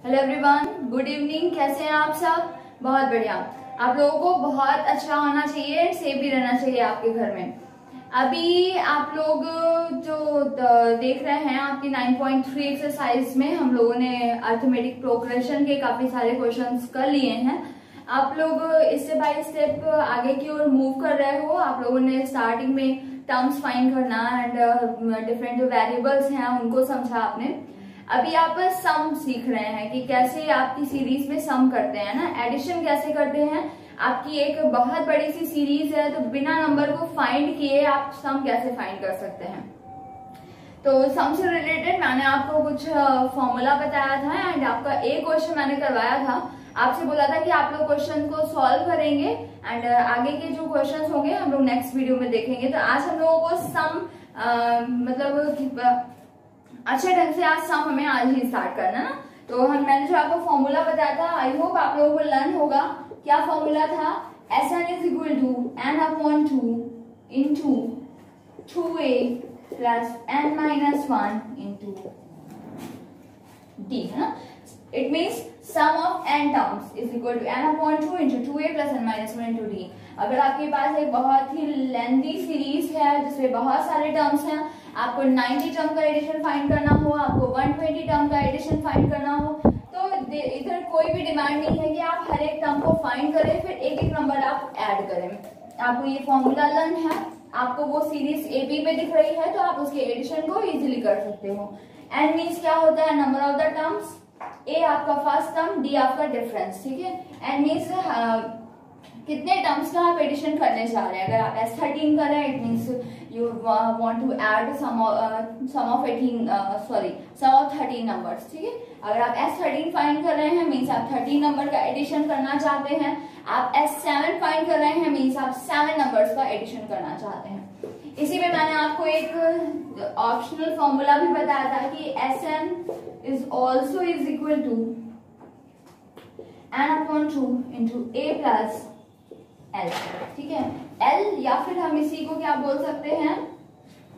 Hello everyone, good evening. कैसे हैं आप सब? बहुत बढ़िया। आप लोगों को बहुत अच्छा होना चाहिए, सेफ भी रहना चाहिए आपके घर में। अभी आप लोग जो देख रहे हैं, आपकी 9.3 एक्सरसाइज में हम लोगों ने अर्थमेटिक प्रोग्रेशन के काफी सारे क्वेश्चंस कर लिए हैं। आप लोग स्टेप बाय स्टेप आगे की ओर मूव कर रहे हो। आप लोगों ने स्टार्टिंग में टर्म्स फाइंड करना एंड डिफरेंट जो वेरिएबल्स हैं उनको समझा आपने। अभी आप सम सीख रहे हैं कि कैसे आपकी सीरीज में सम करते हैं ना, एडिशन कैसे करते हैं। आपकी एक बहुत बड़ी सी सीरीज है तो बिना नंबर को फाइंड किए आप सम कैसे फाइंड कर सकते हैं। तो सम से रिलेटेड मैंने आपको कुछ फॉर्मूला बताया था एंड आपका एक क्वेश्चन मैंने करवाया था। आपसे बोला था कि आप लोग क्वेश्चन को सॉल्व करेंगे एंड आगे के जो क्वेश्चंस होंगे हम लोग नेक्स्ट वीडियो में देखेंगे। तो आज हम लोगों को सम मतलब अच्छे ढंग से आज सम हमें आज ही स्टार्ट करना है ना। तो मैंने जो आपको फॉर्मूला बताया था, आई होप आप लोगों को लर्न होगा। क्या फॉर्मूला था? Sn is equal to n/2 into 2a plus n-1 into d, है ना। It means sum of n terms is equal to n/2 into 2a plus n-1 into d। अगर आपके पास एक बहुत ही लेंथी सीरीज है जिसमें बहुत सारे टर्म्स हैं, आपको 90 टर्म का एडिशन फाइंड करना हो, आपको 120 टर्म का एडिशन फाइंड करना हो, तो इधर कोई भी डिमांड नहीं है कि आप हर एक टर्म को फाइंड करें फिर एक एक नंबर आप ऐड करें। आपको ये फॉर्मूला लर्न है, आपको वो सीरीज AB पे दिख रही है तो आप उसके एडिशन को इजीली कर सकते हो। एन मीन्स क्या होता है? Number of the terms. A आपका फर्स्ट टर्म, डी आपका डिफरेंस, ठीक है। एन मीन्स कितने टर्म्स का आप एडिशन करने जा रहे हैं। अगर आप S13 कर रहे हैं, it means you want to add sum of 13 numbers, ठीक है। अगर आप S13 फाइंड कर रहे हैं मीन्स आप 13 नंबर का एडिशन करना चाहते हैं। आप S7 फाइंड कर रहे हैं मीन्स आप 7 नंबर्स का एडिशन करना चाहते हैं। इसी में मैंने आपको एक ऑप्शनल फॉर्मूला भी बताया था कि Sn is also is equal to n/2 into a plus L, ठीक है। L या फिर हम इसी को क्या बोल सकते हैं,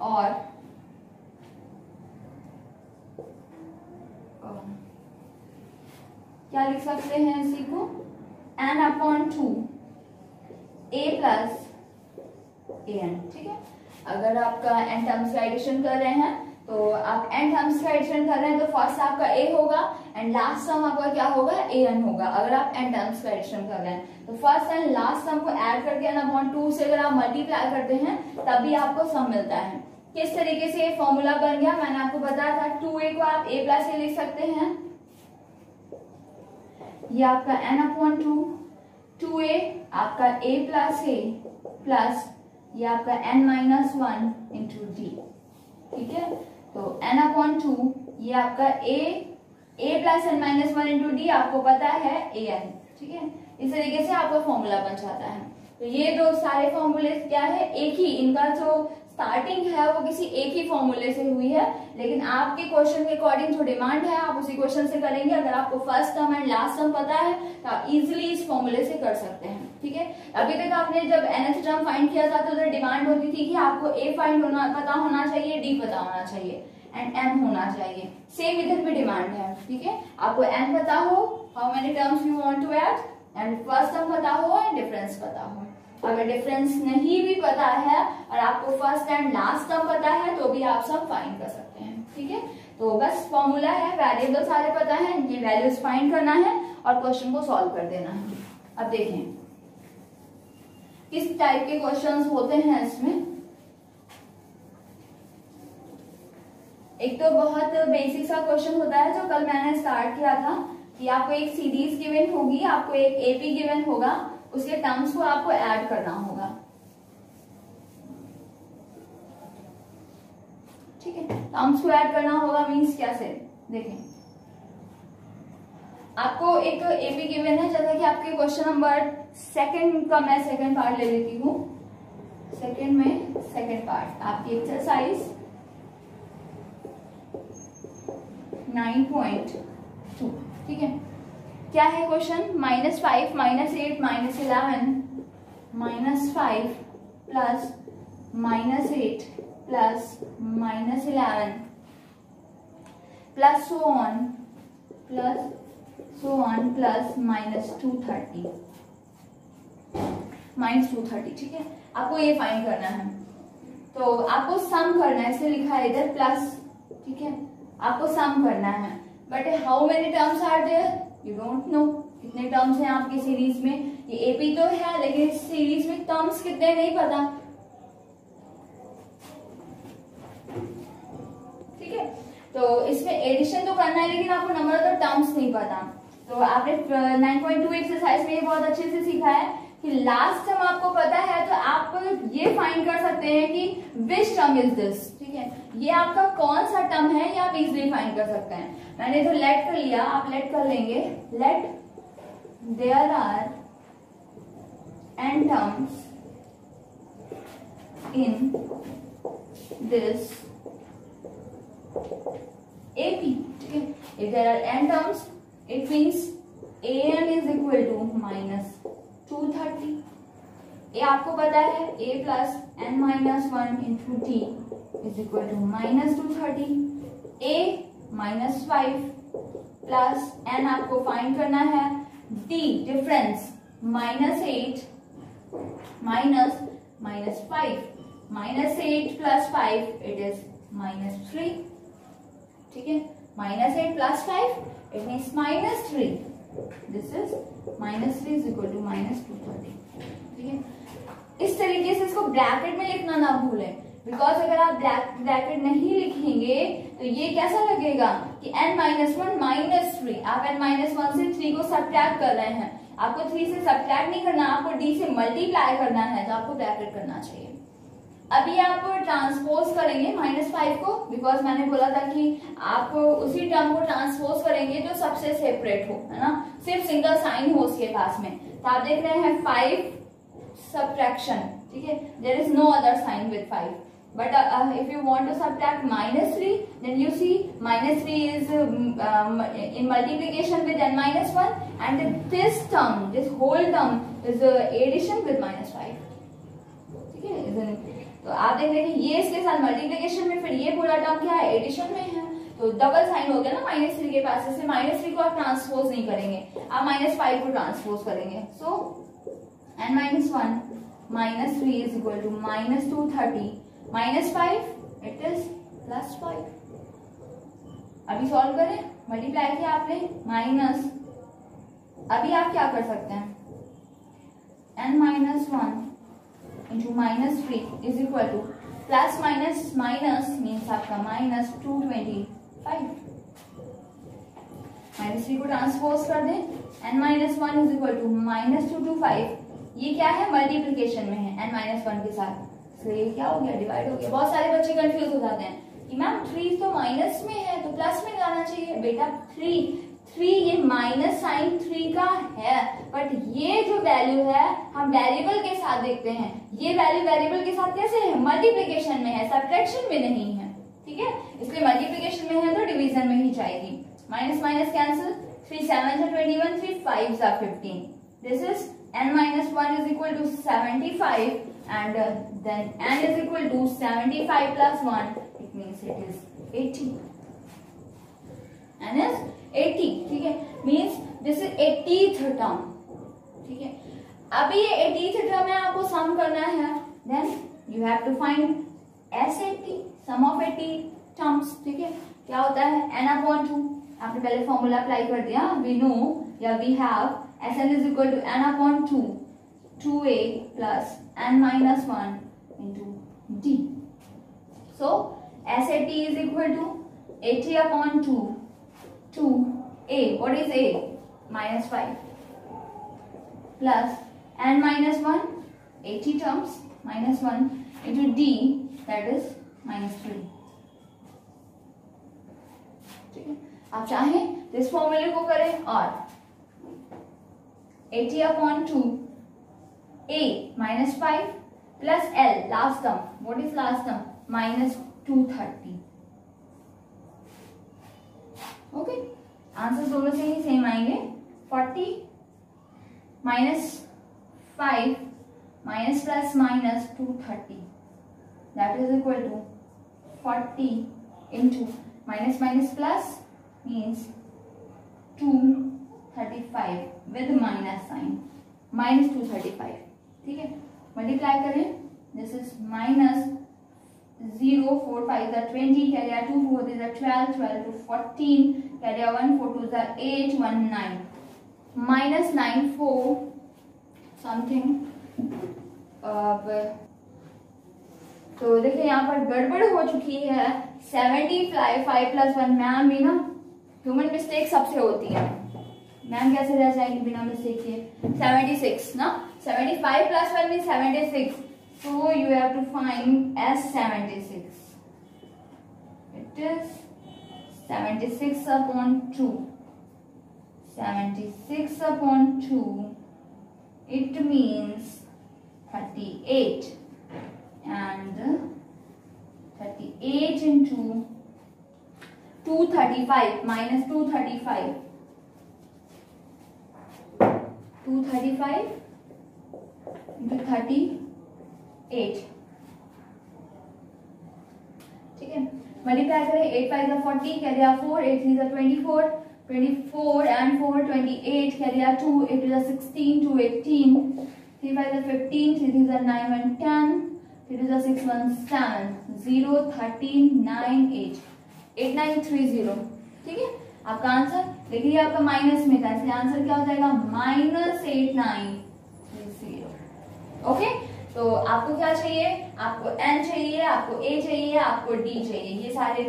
और क्या लिख सकते हैं इसी को, n/2 a प्लस an, ठीक है। अगर आपका n टर्म्स का एडिशन कर रहे हैं तो आप n टर्म्स का एडिशन कर रहे हैं तो फर्स्ट आपका a होगा एंड लास्ट टर्म आपका क्या होगा, an होगा। अगर आप n टर्म्स का एडिशन कर रहे हैं तो फर्स्ट एंड लास्ट टर्म को ऐड करके n/2 से अगर आप मल्टीप्लाई करते हैं तब भी आपको सम मिलता है। किस तरीके से ये फॉर्मूला बन गया मैंने आपको बताया था। 2a को आप a प्लस a लिख सकते हैं, ये आपका n/2, 2a आपका a प्लस a प्लस ये आपका n-1 इंटू d, ठीक है। तो n/2 ये आपका a plus n-1 into d आपको पता है an, ठीक है। इस तरीके से आपका फॉर्मूला बन जाता है। तो ये दो सारे फॉर्मूले क्या है, एक ही, इनका जो स्टार्टिंग है वो किसी एक ही फॉर्मूले से हुई है, लेकिन आपके क्वेश्चन के अकॉर्डिंग जो डिमांड है आप उसी क्वेश्चन से करेंगे। अगर आपको first term and last term पता है तो आप इजीली इस फॉर्मूले से कर सकते हैं, ठीक है। अभी तक आपने जब nth टर्म फाइंड किया था तो उधर डिमांड होती थी कि आपको a फाइंड पता होना चाहिए, d पता होना चाहिए एंड n होना चाहिए। सेम इधर भी डिमांड है, ठीक है। आपको n पता हो, how many terms you want to add, and first term पता हो एंड डिफरेंस पता हो। अगर डिफरेंस नहीं भी पता है और आपको फर्स्ट एंड लास्ट टर्म पता है तो भी आप सब फाइंड कर सकते हैं, ठीक है। तो बस फॉर्मूला है, वेरिएबल सारे पता है, ये वैल्यूज फाइंड करना है और क्वेश्चन को सॉल्व कर देना है। अब देखें किस टाइप के क्वेश्चंस होते हैं इसमें। एक तो बहुत बेसिक सा क्वेश्चन होता है जो कल मैंने स्टार्ट किया था कि आपको एक सीरीज गिवन होगी, आपको एक एपी गिवन होगा, उसके टर्म्स को आपको ऐड करना होगा, ठीक है। टर्म्स को ऐड करना होगा मींस कैसे, देखें आपको एक एपी गिवन है, जैसा कि आपके क्वेश्चन नंबर सेकंड का मैं सेकंड पार्ट ले लेती हूँ। सेकंड में सेकंड पार्ट आपकी एक्सरसाइज 9.2, ठीक है। क्या है question? -5 -8 -11 -5 plus -8 plus -11 plus so on plus so on plus -230 -230। ठीक है, आपको ये फाइंड करना है, तो आपको सम करना है, इसलिए लिखा है इधर प्लस। ठीक है, आपको सम करना है, but how many terms are there you don't know. कितने टर्म्स हैं आपकी सीरीज में, ये एपी तो है लेकिन इस सीरीज में टर्म्स कितने नहीं पता। ठीक है, तो इसमें एडिशन तो करना है लेकिन आपको नंबर ऑफ टर्म्स नहीं पता। तो आपने 9.2 एक्सरसाइज में ये बहुत अच्छे से सीखा है कि लास्ट टर्म आपको पता है तो आप ये फाइंड कर सकते हैं कि विच टर्म इज दिस। ठीक है, ये आपका कौन सा टर्म है ये आप इजिली फाइंड कर सकते हैं। मैंने तो लेट कर लिया, आप लेट कर लेंगे। Let there are n terms in this AP। ठीक है, if there are n terms it means an is equal to -230। ये आपको पता है a plus n minus 1 into t is equal to -230। a -5 plus n आपको find करना है, d difference -8 minus -5 -8 plus 5 it is -3। ठीक है, -8 plus 5 it means -3। this is -3 is equal to -230। ठीक है, इस तरीके से इसको ब्रैकेट में लिखना ना भूलें, बिकॉज अगर आप ब्रैकेट नहीं लिखेंगे तो ये कैसा लगेगा कि n-1 -3, आप n-1 से 3 को सब्ट्रैक्ट कर रहे हैं। आपको 3 से सब्ट्रैक्ट नहीं करना, आपको d से मल्टीप्लाई करना है, तो आपको ब्रैकेट करना चाहिए। अभी आप ट्रांसपोज करेंगे -5 को, बिकॉज मैंने बोला था कि आप उसी टर्म को ट्रांसपोज करेंगे जो सबसे सेपरेट हो, है ना, सिर्फ सिंगल साइन हो उसके पास में। तो आप देख रहे हैं 5 सब्ट्रैक्शन। ठीक है, there is no other sign with 5, but if you want to subtract -3 then you see -3 is in multiplication with n-1 and this term, this whole term is addition with -5। ठीक है, तो आप देख रहे हैं ये इसके साथ मल्टीप्लिकेशन में, फिर ये पूरा टर्म क्या है, एडिशन में है, तो डबल साइन हो गया ना -3 के पास, इसलिए -3 को आप ट्रांसपोज नहीं करेंगे, आप -5 को ट्रांसपोज करेंगे। सो n-1 -3 is equal to -230 -5 it is +5। अभी सॉल्व करें, मल्टीप्लाई किया आपने माइनस, अभी आप क्या कर सकते हैं, n-1 into -3 is equal to plus minus minus means आपका -225। -3 को ट्रांसपोज कर दें, n-1 is equal to -225। ये क्या है, मल्टीप्लिकेशन में है n-1 के साथ, इसलिए क्या हो गया, डिवाइड हो गया। बहुत सारे बच्चे कंफ्यूज हो जाते हैं कि मैम 3 तो माइनस में है तो प्लस में जाना चाहिए। बेटा 3 ये माइनस साइन 3 का है, बट ये जो वैल्यू है हम वेरिएबल के साथ देखते हैं, ये वैल्यू वेरिएबल के साथ कैसे है, मल्टीप्लिकेशन में है, सब्ट्रैक्शन में नहीं है। ठीक है, इसलिए मल्टीप्लिकेशन में है तो डिवीजन में ही जाएगी। Minus minus cancel, 3 7 are 21, 3 5 are 15। This is n-1 is equal to 75 and then n is equal to 75 plus 1, it means it is 80। n is 80। ठीक है, means this is 80th term. ठीक है, अभी ये 80th टर्म है, आपको sum करना है, then you have to find S80, sum of 80 terms. ठीक है, क्या होता है n/2, आपने पहले फॉर्मूला अप्लाई कर दिया, वी नो या we have Sn is equal to n/2 2a plus n-1 into d। So S80 is equal to 80/2 2a, what is a, -5 plus n-1 80 terms -1 into d, that is -3। ठीक है, आप चाहें तो इस फॉर्मूले को करें और 80/2 a -5 plus l, last term, what is last term, -230। Okay, answer दोनों से ही सेम आएंगे। 40 -5 minus plus minus 230, that is equal to 40 into minus minus plus means 2 235 with minus sign, minus 235, ठीक है। मल्टीप्लाई करें, this is minus 0, 4 5 20, carry 2 4 12, 12 to 14, carry 1 4 2 8, 1 9, minus 9 4 something. अब तो देखिए यहाँ पर गड़बड़ हो चुकी है। 75 5 + 1, मैम भी ना ह्यूमन मिस्टेक सबसे होती है, मैम कैसे रह जाएंगे बिना मिस्टेक के। 76 ना, 75 + 1 means 76, so you have to find as 76. It is 76/2, 76/2, it means 38, and 38 into 235 minus 235, 235 into 38, ठीक है। मल्टीप्लाई करें, 8 5 40, कैरी 4, 8 3 24, 24 and 4 28, कैरी 2, 8 2 16, 2 18, 3 5 15, 3 3 9 1 10, 3 2 6 1 7, 0 13 9 8, 8930, ठीक है। आपका आंसर देखिए, आपका माइनस में था, इसलिए आंसर क्या हो जाएगा, -8930। ओके, तो आपको क्या चाहिए, आपको n चाहिए, आपको a चाहिए, आपको d चाहिए। ये सारे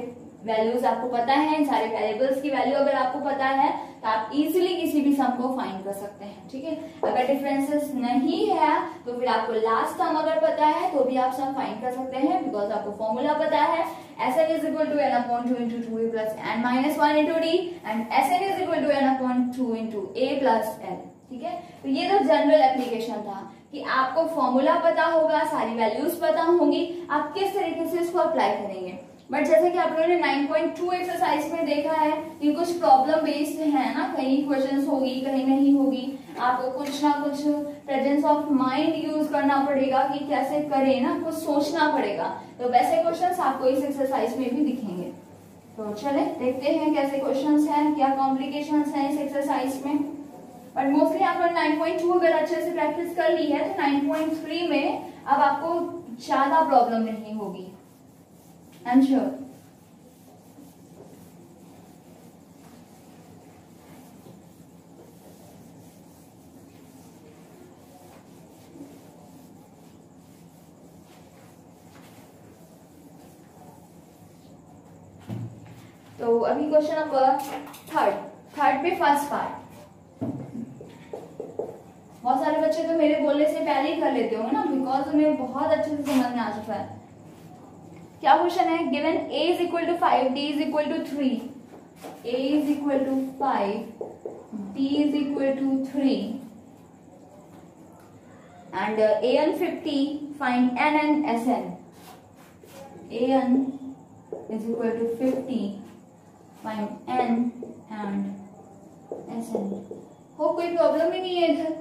वैल्यूज आपको पता है, इन सारे वेरिएबल्स की वैल्यू अगर आपको पता है तो आप इजीली किसी भी सम को फाइंड कर सकते हैं, ठीक है। अगर डिफरेंसेस नहीं है तो फिर आपको लास्ट टर्म अगर पता है तो भी आप सम फाइंड कर सकते हैं, बिकॉज आपको फॉर्मूला पता है। Sn is equal to n/2 into 2a plus n minus 1 into d, and Sn is equal to n/2 into a plus l, ठीक है। तो ये तो जनरल एप्लीकेशन था कि आपको फॉर्मूला पता होगा, सारी वैल्यूज पता होंगी, आप किस तरीके से इसको अप्लाई करेंगे। बट जैसे कि आप लोगों ने 9.2 एक्सरसाइज में देखा है कि कुछ प्रॉब्लम बेस्ड है ना, कहीं क्वेश्चंस होगी, कहीं नहीं होगी, आपको कुछ ना कुछ प्रेजेंस ऑफ माइंड यूज करना पड़ेगा कि कैसे करें ना, कुछ सोचना पड़ेगा। तो वैसे क्वेश्चंस आपको इस एक्सरसाइज में भी दिखेंगे। तो चले देखते हैं कैसे क्वेश्चंस हैं, क्या कॉम्प्लिकेशंस हैं इस एक्सरसाइज में। बट मोस्टली आप लोग 9.2 अगर अच्छे से प्रैक्टिस कर ली है तो 9.3 में अब आपको ज्यादा प्रॉब्लम नहीं होगी, आई एम श्योर। तो अभी क्वेश्चन नंबर थर्ड पे फर्स्ट पार्ट। बहुत सारे बच्चे तो मेरे बोलने से पहले ही कर लेते होंगे ना, बिकॉज उन्हें बहुत अच्छे से समझ में आ चुका है। क्या क्वेश्चन है, given a is equal to 5, d is equal to 3, a is equal to 5, d is equal to 3, and an 50, find n and sn. an is equal to 50, find n and sn. हो कोई problem ही नहीं है इधर,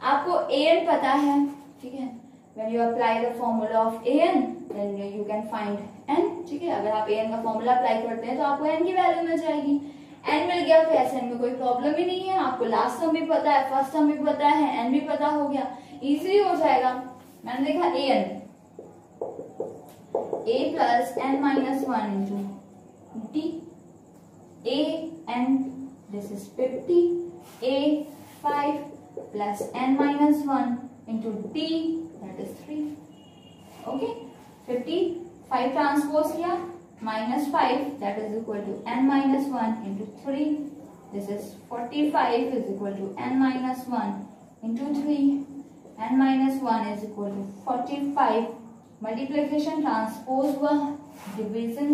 आपको an पता है, ठीक है। When you apply the formula of an, then you can find n, ठीक है। अगर आप an का फॉर्मूला अप्लाई करते हैं तो आपको n की वैल्यू मिल जाएगी। n मिल गया तो sn में कोई प्रॉब्लम ही नहीं है, आपको लास्ट टर्म भी पता है, फर्स्ट टर्म भी पता है, n भी पता हो गया, इजीली हो जाएगा। मैंने देखा an a plus n minus 1 into d, a n, this is 50, a 5 plus n minus 1 into d, that is 3. Okay, 50 5 transpose किया, minus 5, that is equal to n minus 1 into 3. This is 45 is equal to n minus 1 into 3. n minus 1 is equal to 45. Multiplication transpose हुआ, division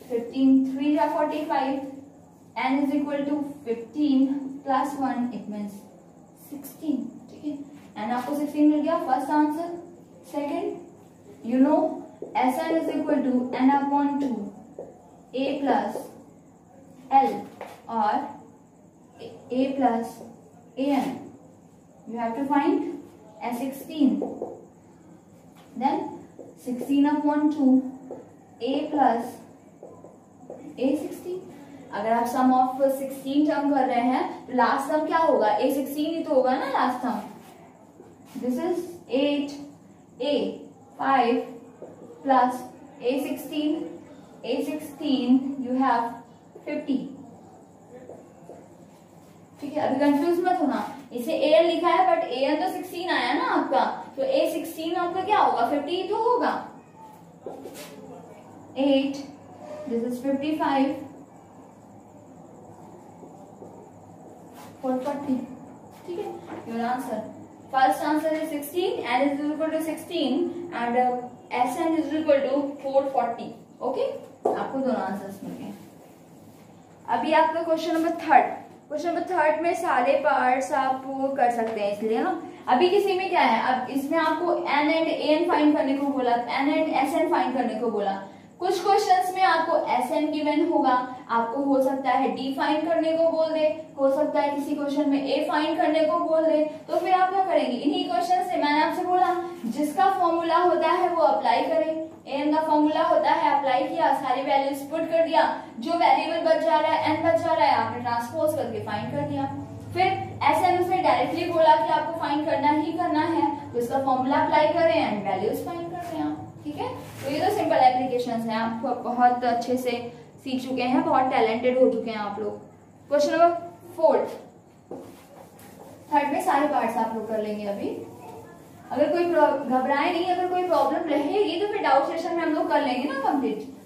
15 3 या 45. n is equal to 15 plus 1, it means 16, ठीक है। n आपको 16 मिल गया, first answer. Second, you know Sn is equal to n/2 a plus l or a plus an. You have to find S16. Then 16/2 a plus a16. अगर आप सम of 16 term कर रहे हैं तो लास्ट टर्म क्या होगा, A16 ही तो होगा ना last term. This is 8 A5 plus A16 you have 50. ठीक है, अभी कंफ्यूज मत होना. इसे AN लिखा है बट AN तो 16 आया ना आपका, तो A16 आपका क्या होगा, 50 तो होगा. 8 दिस इज 55 40. ठीक है, your answer. First answer is 16, n is equal to 16 and Sn is equal to 440. Okay, आपको दोनों आंसर्स मिल गए. अभी आपका क्वेश्चन नंबर थर्ड में सारे पार्ट्स आप कर सकते हैं, इसलिए ना. अभी किसी में क्या है, अब इसमें आपको n एंड an फाइंड करने को बोला, n एंड Sn फाइंड करने को बोला. कुछ क्वेश्चंस में आपको Sn गिवन होगा, आपको हो सकता है D फाइंड करने को बोल दे, हो सकता है किसी क्वेश्चन में A फाइंड करने को बोल दे. तो फिर आप क्या करेंगे, इन्हीं क्वेश्चन से मैंने आपसे बोला जिसका फॉर्मूला होता है वो अप्लाई करें. An का फॉर्मूला होता है, अप्लाई किया, सारी वैल्यूज पुट कर दिया, जो वेरिएबल बच जा रहा है n बच जा रहा है आपने ट्रांसपोज करके फाइंड कर दिया. फिर Sn उसने डायरेक्टली बोला कि आपको फाइंड करना ही करना है, तो इसका फॉर्मूला अप्लाई करें एंड वैल्यूज फाइंड कर दें आप. ठीक है, तो ये तो सिंपल एप्लीकेशंस हैं, आप बहुत अच्छे से सीख चुके हैं, बहुत टैलेंटेड हो चुके हैं आप लोग. क्वेश्चन नंबर थर्ड में सारे पार्ट्स आप लोग कर लेंगे. अभी अगर कोई घबराए नहीं, अगर कोई प्रॉब्लम रहेगी तो फिर डाउट सेशन में हम लोग कर लेंगे ना complete.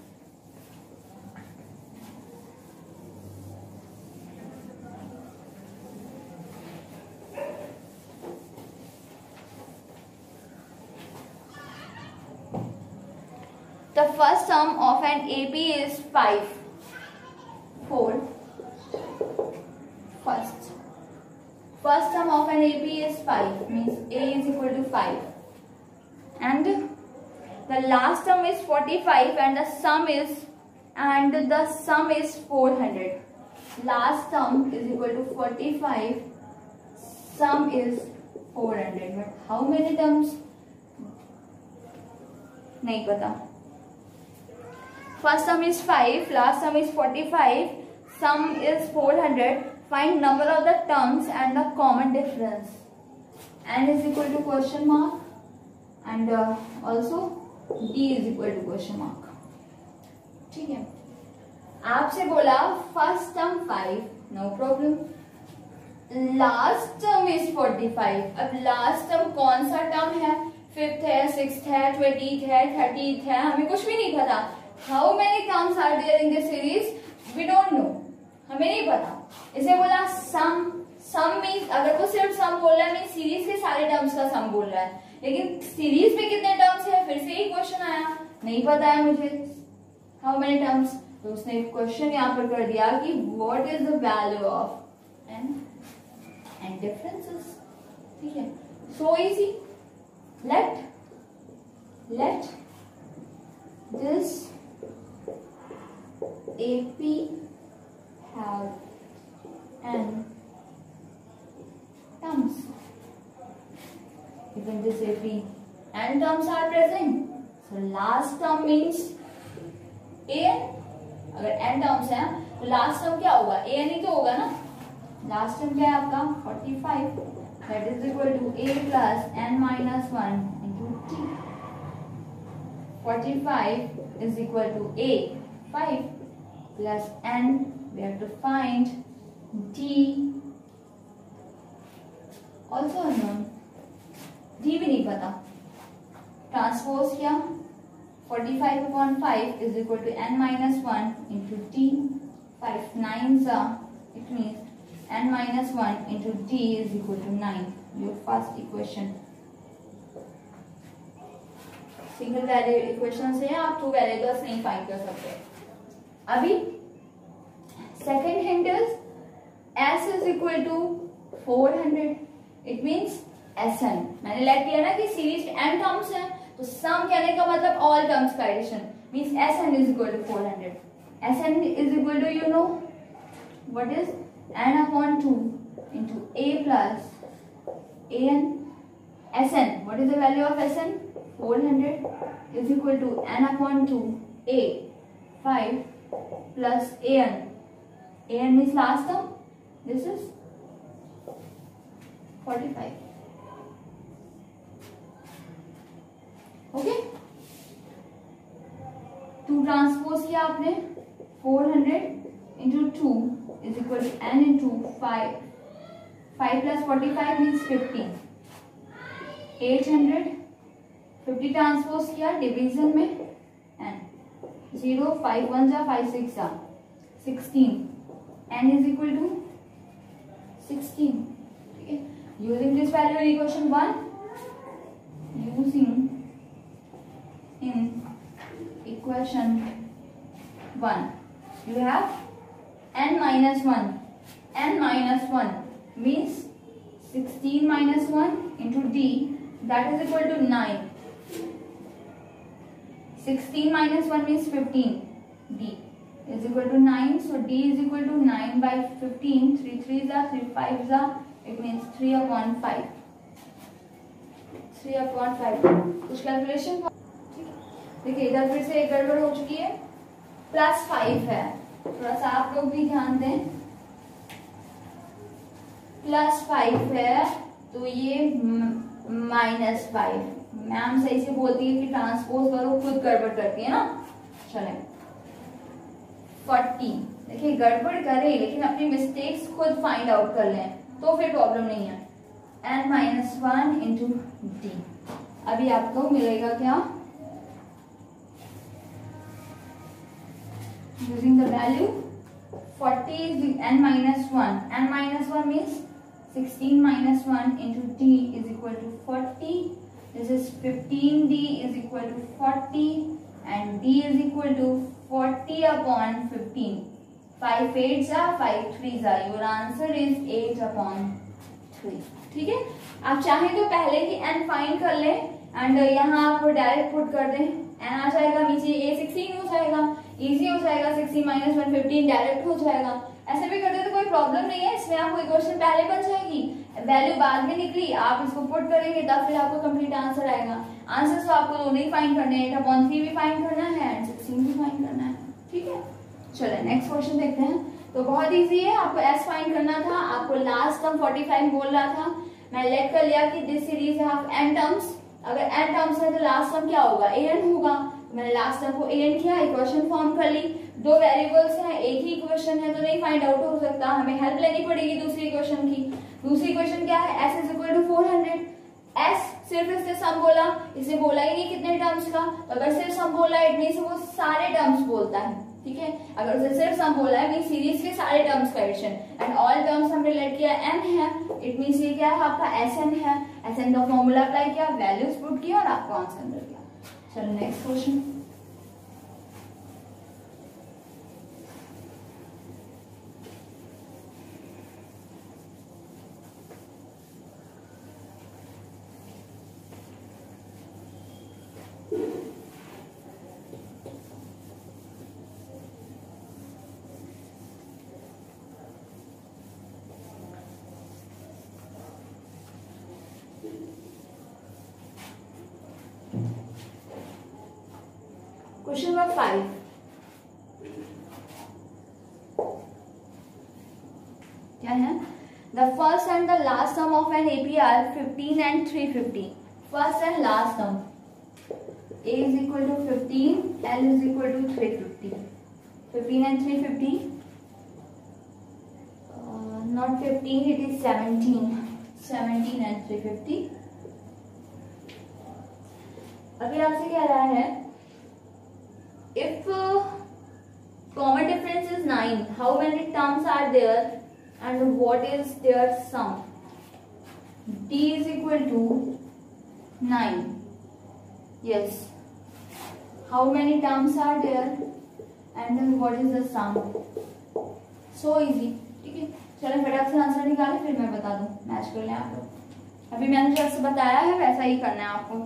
The first sum of an AP is 5. 4. First sum of an AP is 5, means A is equal to 5. And the last sum is 45 and the sum is 400. Last sum is equal to 45, sum is 400. But how many terms? नहीं पता. First sum is 5, last sum is 45, sum is 400. Find number of the terms and the common difference. N is equal to question mark and also D is equal to question mark. ठीक है, आपसे बोला first term 5, no problem. Last term is 45. अब last term कौन सा term है, 5th है, 6th है, 20th है, 30th है, हमें कुछ भी नहीं पता. How many terms are there in this series? We don't know. हमें नहीं पता. इसे बोला सम. सम मीन्स अगर वो सिर्फ सम बोल रहा है मीन्स सीरीज के सारे टर्म्स का सम बोल रहा है, लेकिन सीरीज में कितने टर्म्स है, फिर से ही क्वेश्चन आया, नहीं पता है मुझे हाउ मेनी टर्म्स. तो उसने क्वेश्चन यहाँ पर कर दिया कि what is the value of n and differences. ठीक है, so easy. Let this AP have n terms. Even this AP n terms are present. So last term means an. अगर n terms हैं तो last term क्या होगा, an ही तो होगा ना. last term क्या है आपका 45. That is equal to a plus n minus 1 into t. 45 is equal to a 5 plus n. We have to find d, also unknown. d भी नहीं पता. ट्रांसपोज किया, 45 upon 5 is equal to n minus 1 into d. 5 9s are, it means n minus 1 into d is equal to 9. Your first equation. Single value equation से आप two variables नहीं find कर सकते. अभी second hint is S is equal to 400. It means Sn. मैंने late किया ना कि सीरीज n टर्म्स हैं, तो सम कहने का मतलब ऑल टर्म्स का addition means Sn is equal to 400. Sn is equal to, you know what is n upon 2 into a plus an. Sn, what is the value of Sn? 400 is equal to n upon 2 a 5 plus an an means last term, this is 45. Okay, 2 transpose किया आपने, 400 into 2 is equal to n into 5, 5 plus 45 means 50, 800, 50 transpose किया division में n, 0, 5 1 जा 5 6 जा 16, n is equal to 16. ठीक है, using this value in equation 1, using in equation 1 you have n minus 1. N minus 1 means 16 minus 1 into d, that is equal to 9. 16 minus 1 means 15, d is equal to 9, so d is equal to 9 by 15. 3 3s are 3 5s are, it means 3 upon 5. 3 upon 5. कुछ calculation देखिए, इधर फिर से एक गड़बड़ हो चुकी है, +5 है, थोड़ा सा आप लोग भी ध्यान दें, +5 है तो ये -5. मैम सही से बोलती है कि ट्रांसपोज करो, खुद गड़बड़ करती है ना. चले 40, देखिए गड़बड़ करे लेकिन अपनी मिस्टेक्स खुद फाइंड आउट कर लें तो फिर प्रॉब्लम नहीं है. n-1 इंटू डी, अभी आपको मिलेगा क्या, using the value 40 is n minus 1. N minus 1 means 16 minus 1 into d is equal to 40. This is 15d is equal to 40 and d is equal to 40 upon 15. 5 8s are 5 3s are. Your answer is 8 upon 3. ठीक है, आप चाहें तो पहले ही n find कर लें and यहाँ आप डायरेक्ट पुट कर दें, n आ जाएगा, नीचे a 16 हो जाएगा, इजी हो जाएगा. 16 माइनस 1 15 डायरेक्ट हो जाएगा. ऐसे भी करते तो कोई प्रॉब्लम नहीं है, इसमें आपको इक्वेशन पहले बन जाएगी, वैल्यू बाद में निकली, आप इसको पुट करेंगे तब फिर आपको कंप्लीट आंसर आएगा. आंसर तो आपको दोनों ही फाइंड करने हैं, 8/3 भी फाइंड करना है एंड 16 भी फाइंड करना है. ठीक है, चलिए नेक्स्ट क्वेश्चन देखते हैं. तो बहुत ईजी है, आपको s फाइंड करना था, आपको लास्ट टर्म 45 बोल रहा था, मैं लेट कर लिया कि this series have n terms. अगर n टर्म्स है तो लास्ट टर्म क्या होगा, an होगा. मैंने लास्ट टर्म को an किया, इक्वेशन फॉर्म कर ली. 2 वेरिएबल्स हैं, एक ही इक्वेशन है तो नहीं फाइंड आउट हो सकता, हमें हेल्प लेनी पड़ेगी दूसरी इक्वेशन की. दूसरी इक्वेशन क्या है, s is equal to 400. s सिर्फ इसने सम बोला, इसने बोला ही नहीं कितने टर्म्स का, तो अगर सिर्फ सम बोला इट मींस वो सारे टर्म्स बोलता है. ठीक है, अगर उसे सिर्फ सम बोला है मींस सीरीज के सारे टर्म्स का एडिशन एंड ऑल टर्म्स हमने लेट किया n है, इट मींस ये क्या है आपका sn है. sn का फॉर्मूला अप्लाई किया, वैल्यूज पुट किया और आपको आंसर मिल गया. चलो नेक्स्ट क्वेश्चन. Question number 5. क्या है, the first and the last term of an AP are 15 and 350. First and last term, A is equal to 15, L is equal to 350. 15 and 350, not 15, it is 17. 17 and 350. अभी आपसे कह रहा है if common difference is 9, how many terms are there and what is their sum? D is equal to 9. Yes, how many terms are there and what is the sum? So easy. ठीक है, चलो फटाफट से answer निकालें फिर मैं बता दूं, मैच कर लें आप लोग. अभी मैंने जैसे बताया है वैसा ही करना है आपको.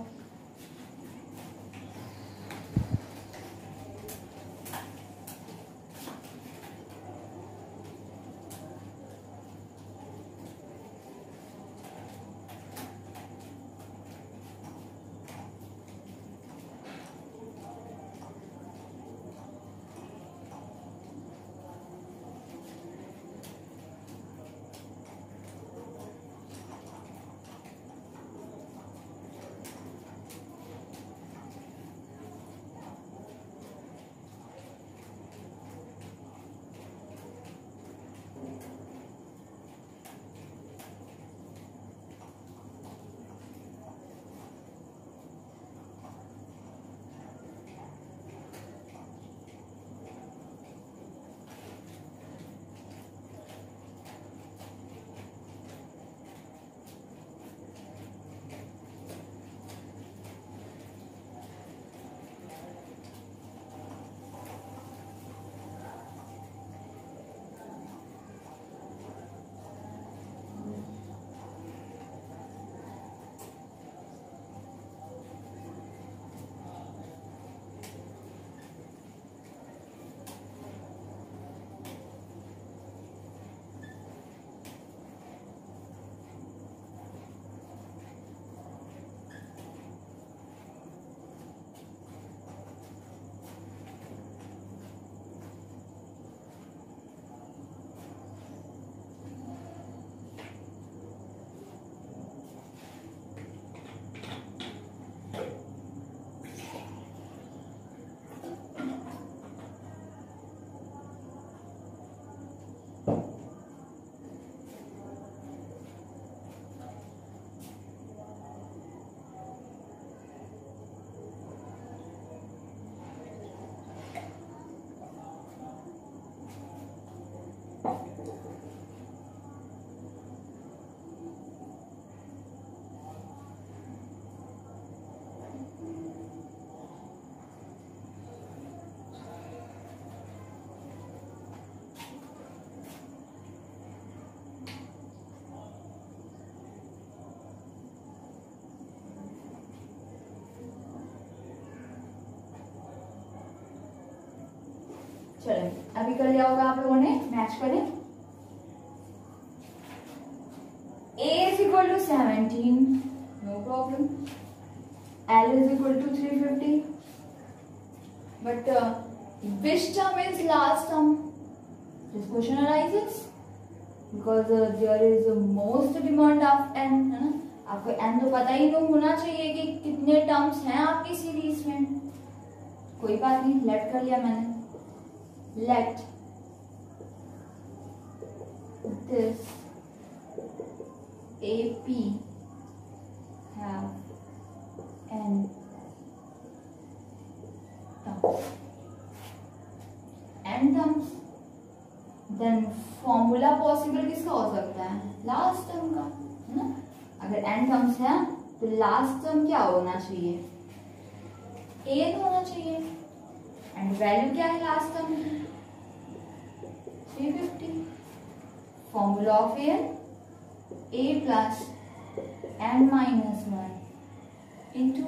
चलें, अभी कर लिया होगा आप लोगों ने, मैच करें। a is equal to 17, no problem. L is equal to 350. But which term is last term? This question arises because there is the most demand of n, है ना? आपको n तो पता ही तो होना चाहिए कि कितने टर्म्स हैं आपकी सीरीज में। कोई बात नहीं, लेट कर लिया मैंने। Late this AP have n terms, n terms, then formula possible किसका हो सकता है? लास्ट टर्म का, है ना? अगर n टर्म्स है तो लास्ट टर्म क्या होना चाहिए? a तो होना चाहिए। एंड वैल्यू क्या है लास्ट टर्म की? 350। Formula of a plus n minus 1 into t।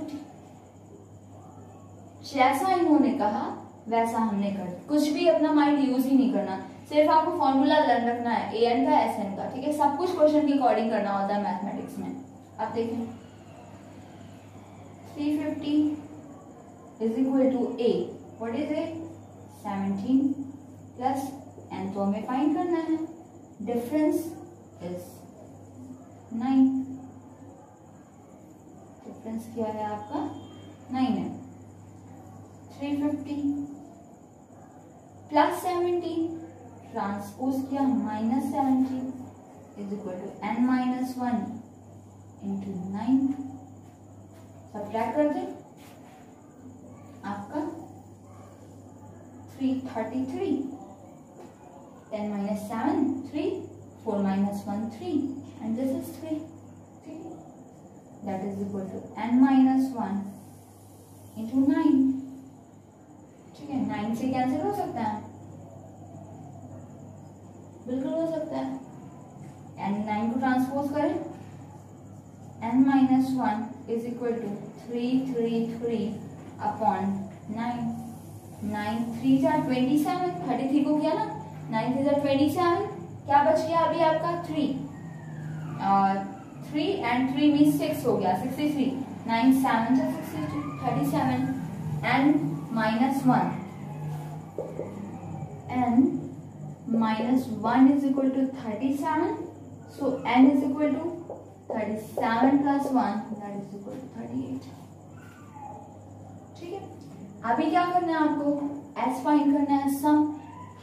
जैसा इन्होंने कहा वैसा हमने कर, कुछ भी अपना माइंड यूज ही नहीं करना, सिर्फ आपको फॉर्मूला लर्न रखना है an का sn का, ठीक है? सब कुछ क्वेश्चन के अकॉर्डिंग करना होता है मैथमेटिक्स में। अब देखें 350 is equal to a, what is a? 17 plus n तो हमें फाइंड करना है, डिफरेंस इज 9। डिफरेंस क्या है आपका? 9 है। 350 प्लस 17 ट्रांसपोज किया minus 17 is equal to n minus 1 into 9। Subtract कर दें, आपका 333, 10 minus 7 3, 4 minus 1 3 and this is 3, ठीक है? That is equal to n minus 1 into 9, ठीक है? 9 से कैंसिल हो सकता है, बिल्कुल हो सकता है। n 9 को ट्रांसपोज करें, n minus 1 is equal to 333 upon 9। 9 3 जा 27, 33 को किया ना, 9 3 जा 27, क्या बच गया अभी आपका? 3 एंड 3 मीन 6 हो गया, 63। 9 7 जा 62, 37 n minus 1, n minus 1 is equal to 37, so n is equal to 37 plus 1, that is equal to 38, ठीक है? अभी क्या करना है आपको? s फाइंड करना है, सम,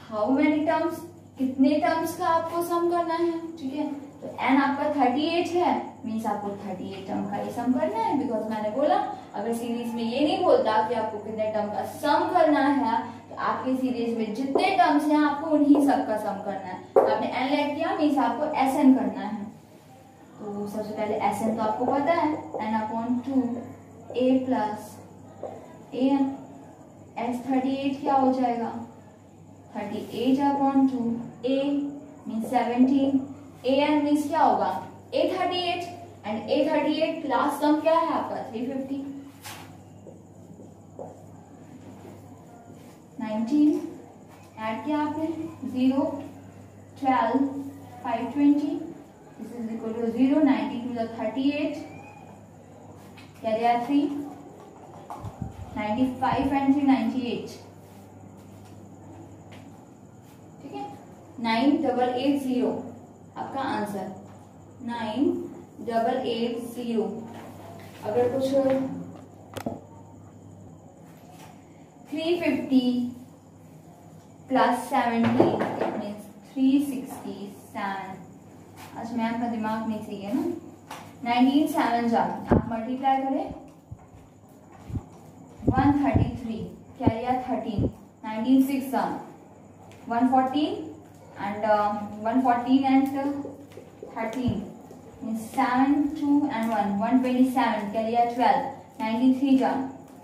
हाउ मेनी टर्म्स, कितने टर्म्स का आपको सम करना है, ठीक है? तो n आपका 38 है, मीन्स आपको 38 टर्म का ही सम करना है, बिकॉज मैंने बोला अगर सीरीज में ये नहीं बोलता कि आपको कितने टर्म का सम करना है, आपकी सीरीज में जितने टर्म्स हैं आपको उन्हीं सब का सम करना है। तो आपने n लेट किया, मीन्स आपको sn करना है। तो सबसे पहले sn तो आपको पता है, n upon 2 a plus an, s 38 क्या हो जाएगा? 38 upon 2 a means 17, an means क्या होगा? a 38 and a 38 last term क्या है आपका? 350। 19 ऐड किया आपने, 0 12 520, this is equal to 0, 90 to the 38, क्या दिया? 3, 95 एंड 3 98, ठीक है? 9880 आपका आंसर, 9880। अगर कुछ 350 प्लस 17 इट मीन्स 367। आज मैम का दिमाग नहीं सही है ना। 19 7 जा आप मल्टीप्लाई करें, 133 क्या लिया? 13, 19 6 जा 114 and 114 and 13 means 7 2 and 1 127 क्या लिया? 12, 93 जा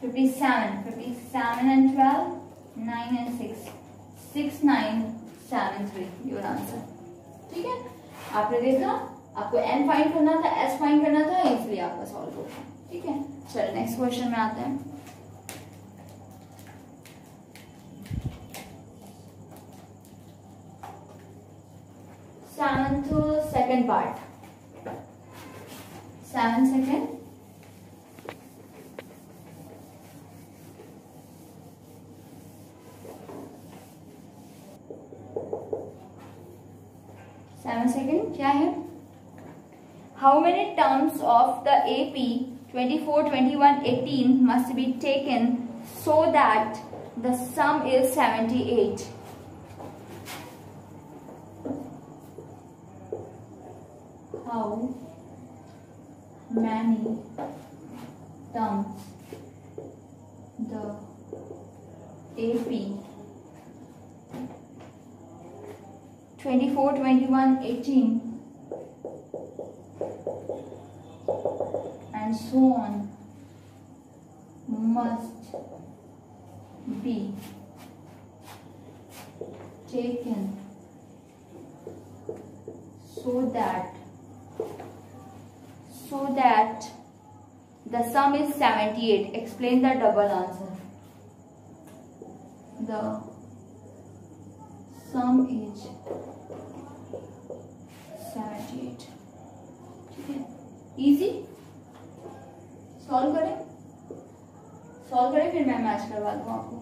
57, 57 and 12 9 and 6 6 9 7 3 योर आंसर। ठीक है, आपने देखा आपको n फाइंड करना था, s फाइंड करना था, इसलिए आपका सॉल्व हो गया। ठीक है, चलो नेक्स्ट क्वेश्चन में आते हैं। सेवंथ सेकंड पार्ट, 7 सेकंड, क्या है? How many terms of the AP 24, 21, 18 must be taken so that the sum is 78? How many terms the AP 24, 21, 18 and so on must be taken so that the sum is 78. Explain the double answer. The sum is 78. ठीक है, easy. Solve करें फिर मैं match करवा दूँ आपको।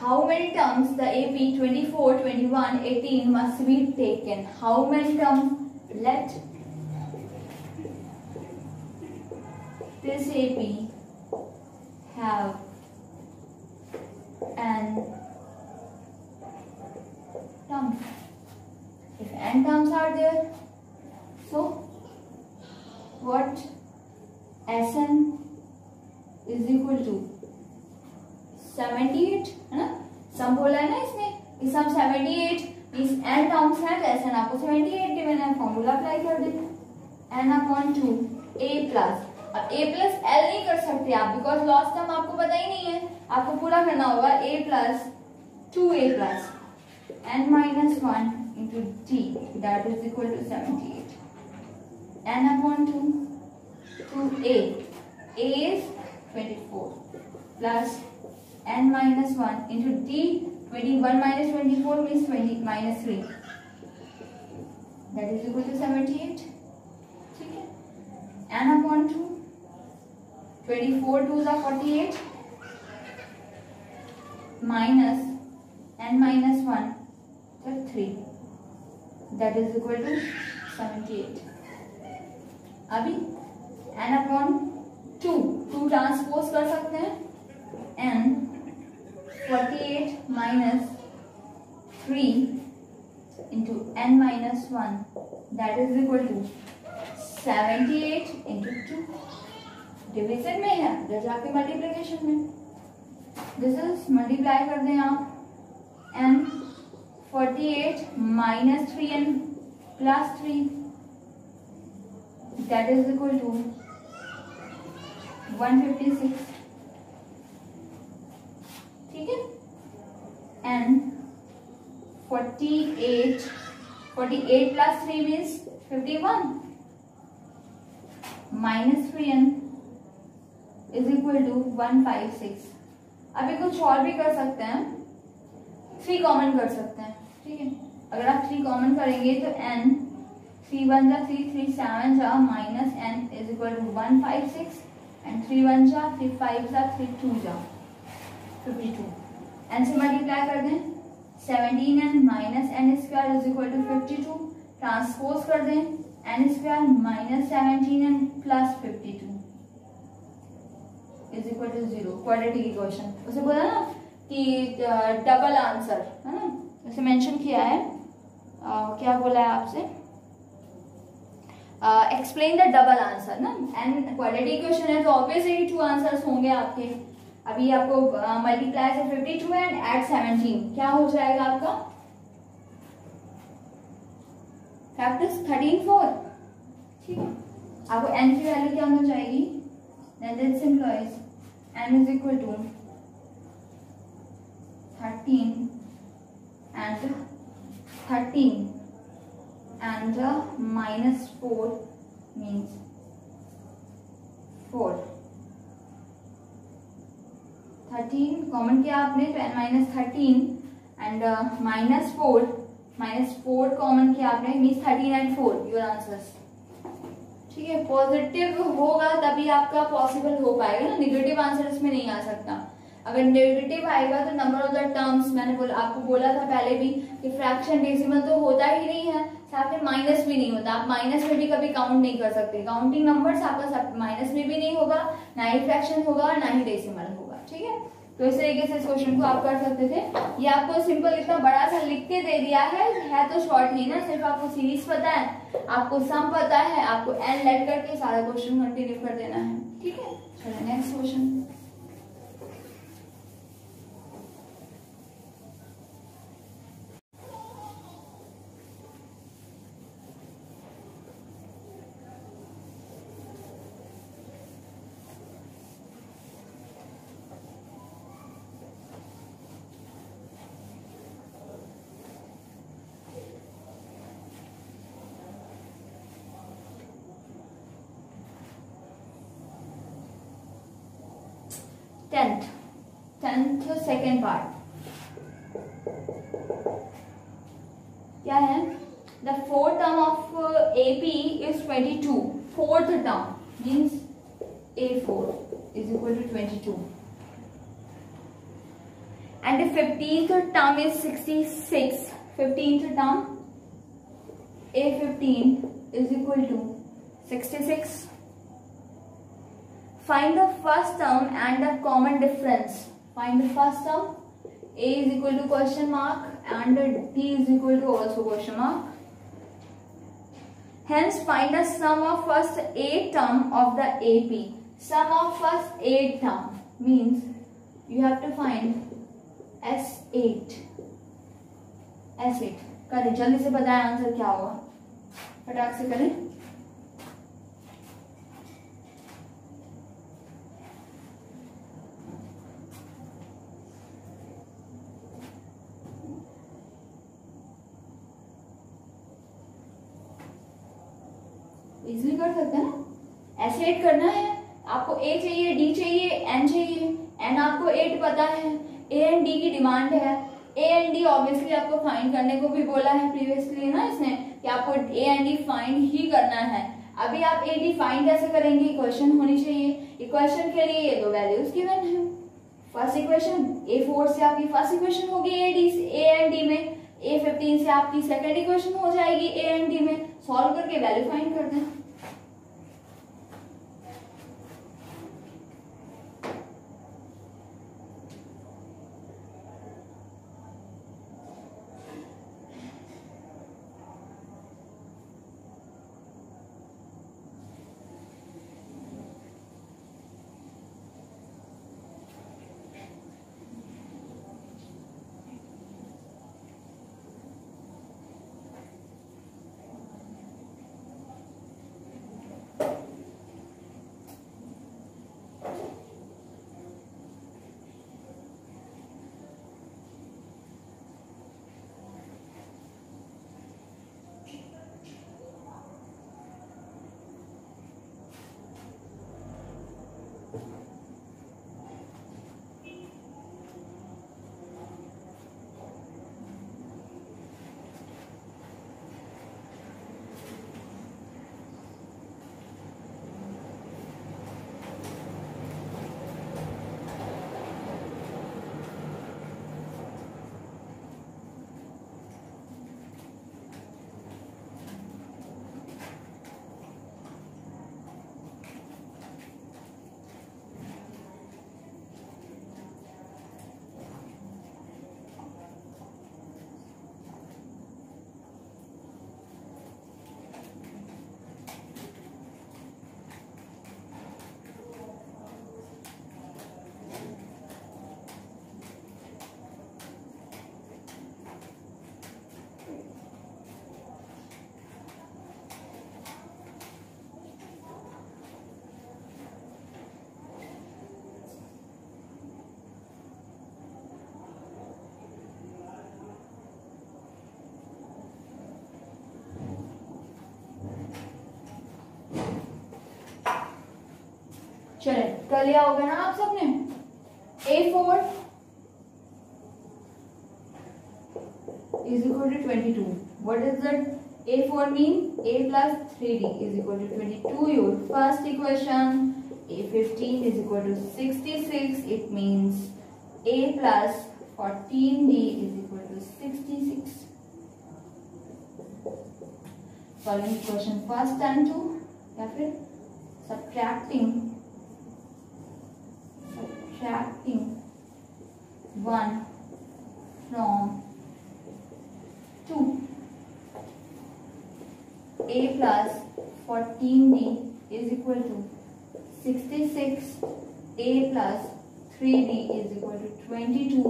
How many terms the AP 24, 21, 18 must be taken? How many terms? Let this AP have n terms. If n terms are there, so what Sn is equal to 78 है ना, सम बोला है ना इसमें, इस सम 78 इस n टर्म्स है तो Sn आपको 78 गिवन है, फॉर्मूला अप्लाई कर देते n अपॉन 2 a प्लस। अब a प्लस l नहीं कर सकते आप बिकॉज लॉस्ट टर्म आपको पता ही नहीं है, आपको पूरा करना होगा a plus 2a plus n minus 1 into d that is equal to 78 n upon 2 a is 24 plus n minus 1 into d 21 minus 24 means 20 minus 3 that is equal to 78. ठीक है, n upon 2 24 2 is 48 minus n minus 1 so 3 that is equal to 78. अभी n upon to transpose कर सकते हैं, n 48 minus 3 into n minus 1 that is equal to 78 into 2। Division में है, जब जाके मल्टीप्लीकेशन में दिस इज मल्टीप्लाई कर दें आप, n 48 minus 3n plus 3 that is equal to 156। ठीक है, n 48 plus 3 means 51 minus 3n is equal to 156। अभी कुछ और भी कर सकते हैं, 3 कॉमन कर सकते हैं। ठीक है, अगर आप 3 कॉमन करेंगे तो n 3 1 जा 3 3 7 जा minus n is equal to 156 and 3 1 जा 3 5 जा 3 2 जा 52। n से मल्टीप्लाई कर दें, 17n minus n square is equal to 52। Transpose कर दें, n square minus 17n plus 52 is equal to 0। Quadratic equation उसे बोला ना कि डबल आंसर है ना, उसे मेंशन किया है। क्या बोला है आपसे, एक्सप्लेन द डबल आंसर ना, एंड क्वाड्रेटिक इक्वेशन है तो ऑब्वियसली 2 आंसर्स होंगे आपके। अभी आपको मल्टीप्लाई से 52 एंड एड 17 क्या हो जाएगा आपका, फैक्टर्स 13 4। ठीक है, आपको n की वैल्यू क्या हो जाएगी, this implies n is equal to 13 and minus 4 means 4। 13 common किया आपने तो n minus 13 and minus 4 common किया आपने मीन्स 13 एंड 4 योर आंसर्स। ठीक है, पॉजिटिव होगा तभी आपका पॉसिबल हो पाएगा ना, नेगेटिव आंसर इसमें नहीं आ सकता। अगर नेगेटिव आएगा तो नंबर ऑफ द टर्म्स, मैंने आपको बोला था पहले भी कि फ्रैक्शन डेसिमल तो होता ही नहीं है, साथ में माइनस भी नहीं होता। आप माइनस में भी कभी काउंट नहीं कर सकते, काउंटिंग नंबर्स आपका माइनस में भी नहीं होगा, ना ही फ्रैक्शन होगा ना ही डेसिमल होगा। ठीक है, तो इस तरीके से इस क्वेश्चन को आप कर सकते थे। ये आपको सिंपल इतना बड़ा सा लिख के दे दिया है तो शॉर्ट ही ना, सिर्फ आपको सीरीज पता है, आपको सम पता है, आपको एन लेट करके सारा क्वेश्चन कंटिन्यू कर देना है। ठीक है, चलो next question. Tenth second part क्या है, the fourth term of AP is 22। Fourth term means A4 is equal to 22 and the 15th term is 66। 15th term A15 is equal to 66। Find the first term and the common difference. Find the first term. A is equal to question mark and D is equal to also question mark. Hence, find the sum of first 8 term of the AP. Sum of first 8 term means you have to find S8. S8 करें, जल्दी से बताएं answer क्या होगा, फटाक से करें। Easily कर सकते हैं ना, ऐसे 8 करना है आपको। A चाहिए, D चाहिए, N चाहिए। N आपको 8 पता है, A एंड D की डिमांड है। A एंड D ऑब्वियसली आपको फाइंड करने को भी बोला है प्रीवियसली ना इसने कि आपको A एंड D फाइंड ही करना है। अभी आप A D फाइंड कैसे करेंगे, इक्वेशन होनी चाहिए। इक्वेशन के लिए ये दो वैल्यूज गिवन है। फर्स्ट इक्वेशन A4 से आपकी फर्स्ट इक्वेशन होगी A एंड D में, A15 से आपकी सेकंड इक्वेशन हो जाएगी A एंड D में। सॉल्व करके वैल्यू फाइंड कर दें। चले कर लिया होगा ना आप सबने। A4 is equal to 22. What does that A4 mean? A plus 3D is equal to 22. Your first equation. A15 is equal to 66. It means A plus 14D is equal to 66. Following equation first and 2 या फिर subtracting 1 from 2. A plus 14D is equal to 66. A plus 3D is equal to 22.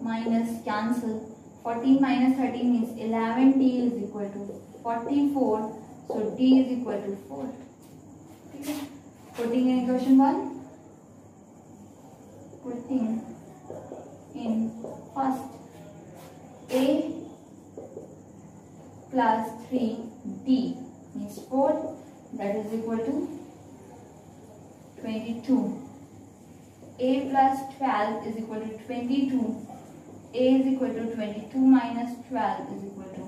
Minus cancel. 14 minus 13 means 11D is equal to 44. So D is equal to 4. Okay. Putting in equation 1. Putting in first A plus 3D means 4. That is equal to 22. A plus 12 is equal to 22. A is equal to 22 minus 12 is equal to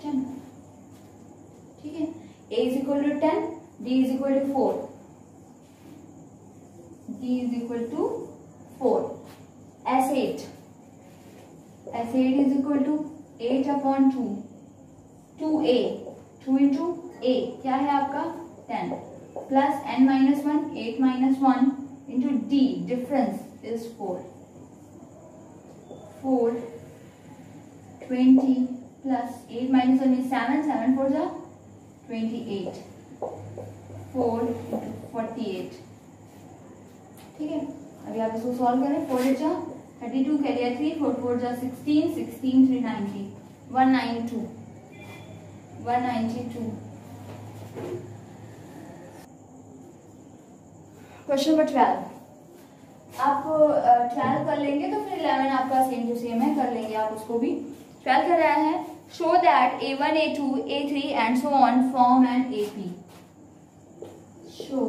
10. ठीक है, A is equal to 10, D is equal to 4. D is equal to 4. S8. S8 is equal to 8 upon 2. 2A. 2 into A क्या है आपका 10. Plus n minus 1, 8 minus 1 into D. Difference is 4. 4, 20 plus 8 minus 1 is 7. 7 4 जा 28. 4 into 48. ठीक है, अभी आप इसको solve करें। 4 जा 32 कैरियर 3, 4 4 जा 16, 16 3 90, 192, 192। Question number 12। आप 12 कर लेंगे तो फिर 11 आपका सेम टू सेम है, कर लेंगे आप उसको भी। 12 कर रहा है, show that A1, A2, A3 and so on form an AP। Show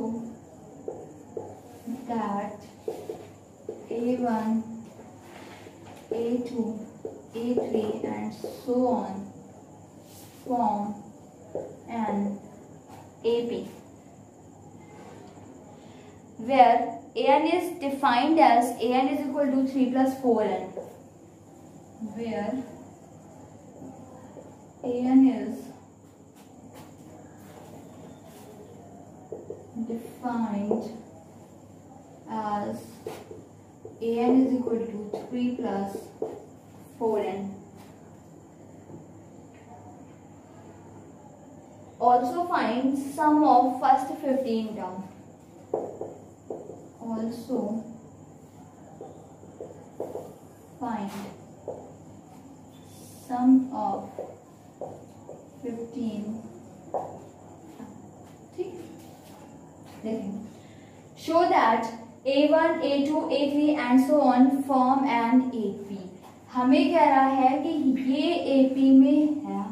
that A1, A2, A3 and so on form an AP where an is defined as an is equal to 3 plus 4n, where an is defined as an is equal to 3 plus 4n. Also find sum of first 15 terms. Also find sum of 15. ठीक, देखें। Show that A1, A2, A3 and so on form an AP। हमें कह रहा है कि ये AP में है।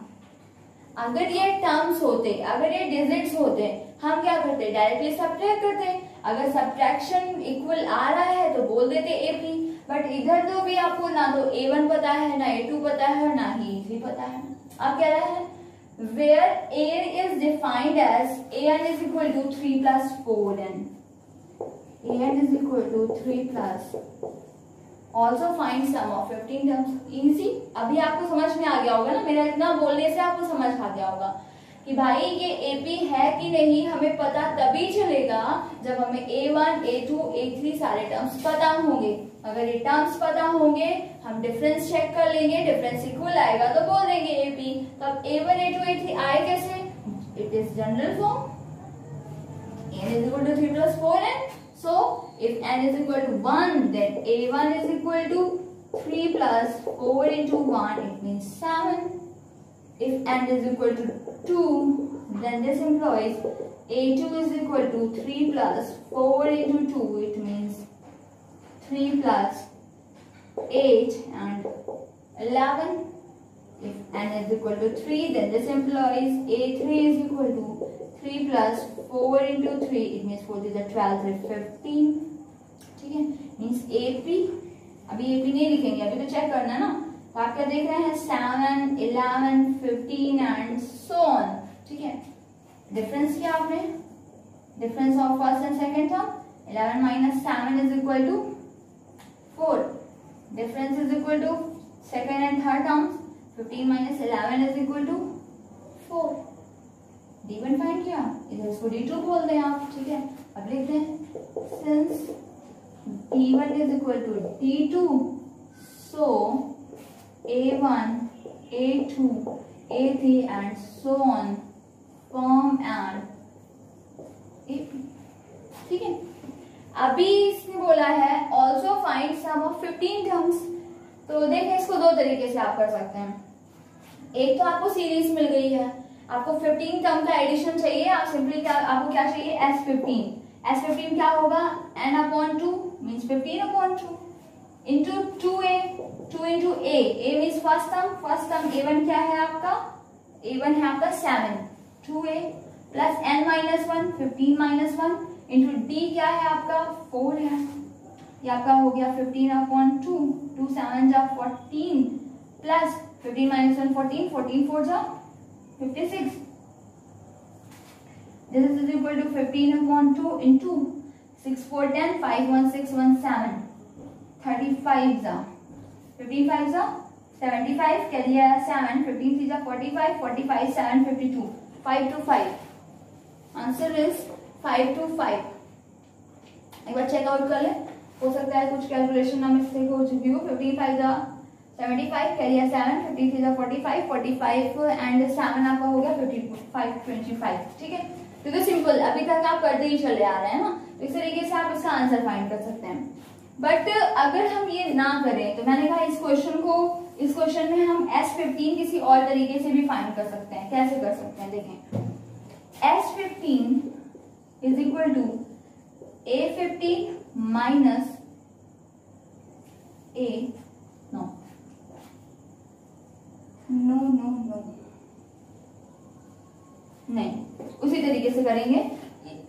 अगर ये टर्म्स होते, अगर ये डिजिट्स होते, हम क्या करते, डायरेक्टली सब्ट्रैक्ट करते। अगर सब्ट्रैक्शन इक्वल आ रहा है तो बोल देते AP, बट इधर तो भी आपको ना तो A1 पता है, ना A2 पता है, और ना ही A3 पता है। अब कह रहा है where A is defined as an is equal to 3 plus 4n, an is equal to 3 plus, also find sum of 15 terms। Easy, अभी आपको समझ में आ गया होगा ना, मेरा इतना बोलने से आपको समझ आ गया होगा कि भाई ये AP है कि नहीं। हमें पता तभी चलेगा जब हमें A1, A2, A3 सारे टर्म्स पता होंगे। अगर ये टर्म्स पता होंगे, हम डिफरेंस चेक कर लेंगे, डिफरेंस इक्वल आएगा तो बोल देंगे AP। तब A1, A2, A3 आए कैसे? It is general form, n is equal to 3 plus 4n। So if n is equal to 1, then A1 is equal to 3 plus 4 into 1, it means 7. If n is equal to 2, then this implies A2 is equal to 3 plus 4 into 2, it means 3 plus 8 and 11. If n is equal to 3, then this implies A3 is equal to 3 plus 4 into 3 it means 4 is 12 3 15, ठीक है, means AP, अभी AP नहीं लिखेंगे, अभी तो check करना है ना, तो आप क्या देख रहे हैं 7 11 15 एंड सो ऑन, ठीक है। डिफरेंस किया आपने, difference of first and second term, 11 माइनस 7 is equal to 4, difference is equal to second and third terms, 15 minus 11 is equal to 4, D1 find किया, इधर इसको D2 बोल दें आप, ठीक है। अब लिखते हैं since D1 is equal to D2 so A1 A2 A3 and so on from an AP, ठीक है। अभी इसने बोला है also find sum of 15 terms, तो देखें इसको दो तरीके से आप कर सकते हैं। एक तो आपको सीरीज मिल गई है, आपको 15 टर्म का एडिशन चाहिए, आप सिंपली क्या, आपको क्या चाहिए S15 क्या होगा n/2 means 15/2 into 2a, 2 into a means first term A1 क्या है आपका, A1 है आपका 7, 2a plus n-1 15-1 into d क्या है आपका 4 है, ये आपका हो गया 15/2, 2 7 जा 14 प्लस 15 - 1 14, 14 4 जा 56, this is equal to 15/2 into 6 4 10 5 1 6 1 7 35 जा 15 5 जा 75 क्या दिया 7, 15 3 जा 45 45 7 52 5 to 5, आंसर इज 5 to 5। एक बार चेकआउट कर ले, हो सकता है कुछ कैलकुलेशन ना मिस्टेक हो चुकी हो। 15 5 जा 75 कैरी 7, 53 जा 45 45 एंड 7 आपका हो गया 55 25, ठीक है। तो सिंपल अभी तक आप करते ही चले आ रहे हैं ना, तो इस तरीके से आप इसका आंसर फाइंड कर सकते हैं। बट अगर हम ये ना करें तो मैंने कहा इस क्वेश्चन में हम S15 किसी और तरीके से भी फाइंड कर सकते हैं। कैसे कर सकते हैं देखें, S15 is equal to A15 minus A no नहीं, उसी तरीके से करेंगे।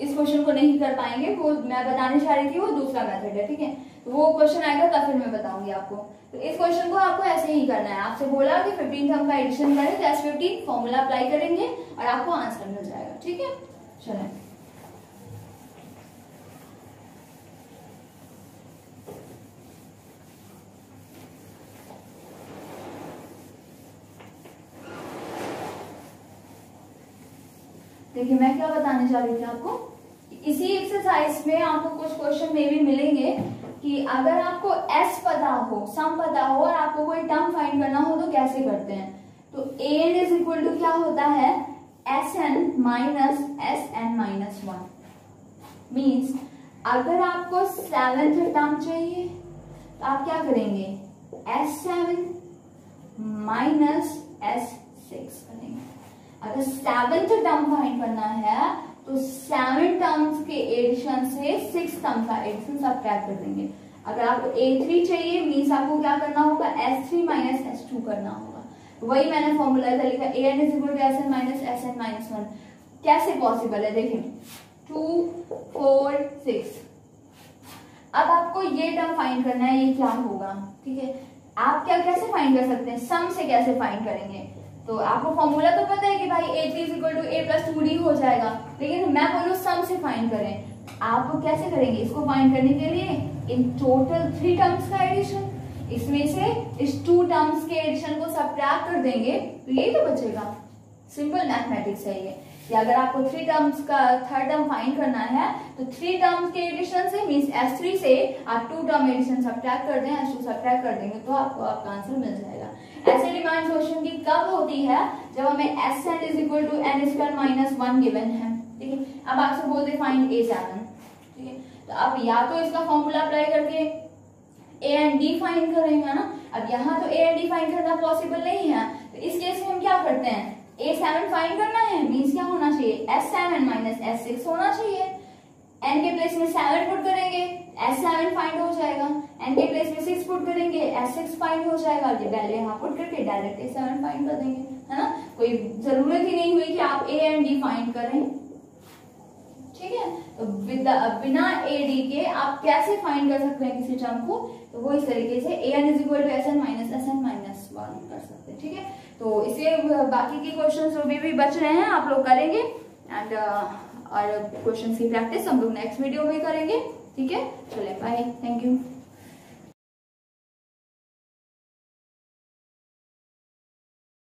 इस क्वेश्चन को नहीं कर पाएंगे, वो मैं बताने चाह रही थी वो दूसरा मेथड है, ठीक है। वो क्वेश्चन आएगा तब फिर मैं बताऊंगी आपको। तो इस क्वेश्चन को आपको ऐसे ही करना है, आपसे बोला कि 15 टर्म का एडिशन करें तो S15 फॉर्मूला अप्लाई करेंगे और आपको आंसर मिल जाएगा, ठीक है। चलें देखिए मैं क्या बताने जा रही थी आपको, इसी एक्सरसाइज में आपको कुछ क्वेश्चन में भी मिलेंगे कि अगर आपको S पता हो, सम पता हो और आपको कोई टर्म फाइंड करना हो तो कैसे करते हैं। तो an इज इक्वल टू क्या होता है Sn माइनस Sn-1 मीन्स अगर आपको 7th टर्म चाहिए तो आप क्या करेंगे S7 माइनस S6 करेंगे। अगर 7th टर्म फाइंड करना है तो 7 टर्म्स के एडिशन से 6 टर्म का एडिशन सब्ट्रैक्ट कर देंगे। अगर आपको A3 चाहिए मीन्स आपको क्या करना होगा S3 माइनस S2 करना होगा। वही मैंने फॉर्मूला इधर लिखा an is equal to Sn minus Sn-1। कैसे पॉसिबल है देखें 2 4 6। अब आपको ये टर्म फाइंड करना है, ये क्या होगा, ठीक है। आप क्या कैसे फाइंड कर सकते हैं, सम से कैसे फाइंड करेंगे। तो आपको फॉर्मूला तो पता है कि भाई A3 is equal to A plus 2D हो जाएगा, लेकिन मैं बोलूँ सम से फाइंड करें। आप कैसे करेंगे इसको फाइंड करने के लिए, इन टोटल 3 टर्म्स का एडिशन, इसमें से इस 2 टर्म्स के एडिशन को सब्ट्रैक्ट कर देंगे तो यही तो बचेगा। सिंपल मैथमेटिक्स है ये कि अगर आपको 3 टर्म्स का थर्ड टर्म फाइंड करना है तो 3 टर्म्स के एडिशन से मींस S3 से आप 2 टर्म एडिशन सब्ट्रैक्ट कर दें, S2 सब्ट्रैक्ट कर देंगे तो आपको आपका आंसर मिल जाएगा। ऐसे डिमांड क्वेश्चन की कब होती है, जब हमें Sn is equal to n² minus 1 given है, ठीक है। अब आपसे बोलते फाइंड A7, ठीक है। तो अब या तो इसका फॉर्मूला अप्लाई करके A एंड D फाइंड करेंगे ना। अब यहाँ तो A एंड D फाइंड करना पॉसिबल नहीं है, तो इस केस में हम क्या करते हैं A7 फाइंड करना है मींस क्या होना चाहिए S7 माइनस S6 होना चाहिए। n के प्लेस में 7 पुट करेंगे S7 फाइंड हो जाएगा, n के प्लेस में 6 पुट करेंगे S6 फाइंड हो जाएगा। ये वैल्यू यहाँ पुट करके डायरेक्ट A7 फाइंड कर देंगे, है ना। कोई जरूरत ही नहीं हुई कि आप A एंड D फाइंड करें, ठीक है। तो बिना AD के आप कैसे फाइंड कर सकते हैं किसी टर्म को, तो वो इस तरीके से an = SN - SN - 1 कर सकते हैं, ठीक है। तो इसे बाकी के क्वेश्चंस भी बच रहे हैं, आप लोग करेंगे एंड और क्वेश्चंस की प्रैक्टिस हम लोग नेक्स्ट वीडियो में करेंगे, ठीक है। चलिए बाय, थैंक यू।